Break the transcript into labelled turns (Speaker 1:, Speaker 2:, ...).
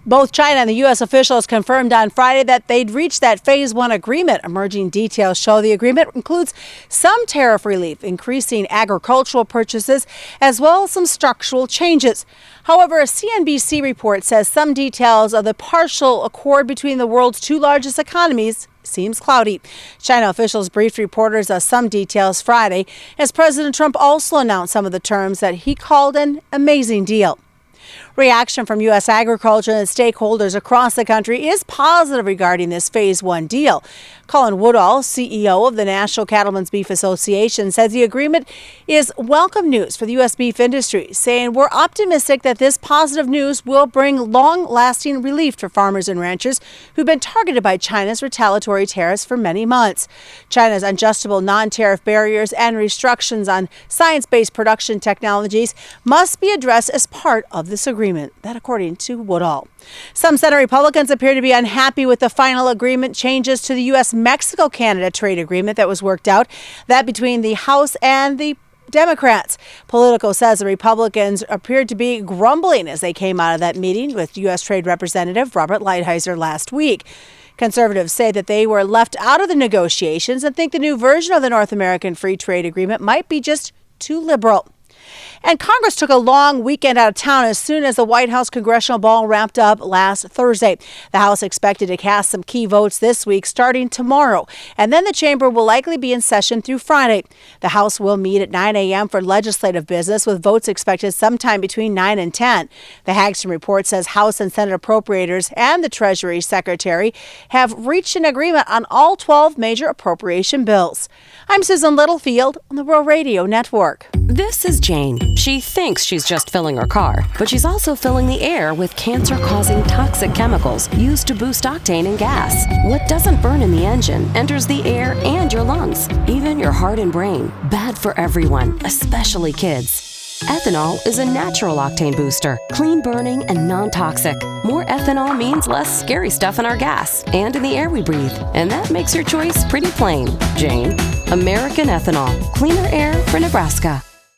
Speaker 1: Both China and the U.S. officials confirmed on Friday that they'd reached that Phase 1 agreement. Emerging details show the agreement includes some tariff relief, increasing agricultural purchases, as well as some structural changes. However, a CNBC report says some details of the partial accord between the world's two largest economies seems cloudy. China officials briefed reporters of some details Friday, as President Trump also announced some of the terms that he called an amazing deal. Reaction from U.S. agriculture and stakeholders across the country is positive regarding this Phase 1 deal. Colin Woodall, CEO of the National Cattlemen's Beef Association, says the agreement is welcome news for the U.S. beef industry, saying we're optimistic that this positive news will bring long-lasting relief for farmers and ranchers who've been targeted by China's retaliatory tariffs for many months. China's unadjustable non-tariff barriers and restrictions on science-based production technologies must be addressed as part of this agreement, that according to Woodall. Some Senate Republicans appear to be unhappy with the final agreement changes to the U.S.-Mexico-Canada trade agreement that was worked out, that between the House and the Democrats. Politico says the Republicans appeared to be grumbling as they came out of that meeting with U.S. Trade Representative Robert Lighthizer last week. Conservatives say that they were left out of the negotiations and think the new version of the North American Free Trade Agreement might be just too liberal. And Congress took a long weekend out of town as soon as the White House congressional ball wrapped up last Thursday. The House expected to cast some key votes this week starting tomorrow, and then the chamber will likely be in session through Friday. The House will meet at 9 a.m. for legislative business, with votes expected sometime between 9 and 10. The Hagstrom report says House and Senate appropriators and the Treasury Secretary have reached an agreement on all 12 major appropriation bills. I'm Susan Littlefield on the Rural Radio Network.
Speaker 2: This is Jane. She thinks she's just filling her car, but she's also filling the air with cancer-causing toxic chemicals used to boost octane in gas. What doesn't burn in the engine enters the air and your lungs, even your heart and brain. Bad for everyone, especially kids. Ethanol is a natural octane booster, clean burning and non-toxic. More ethanol means less scary stuff in our gas and in the air we breathe. And that makes your choice pretty plain, Jane. American Ethanol. Cleaner air for Nebraska.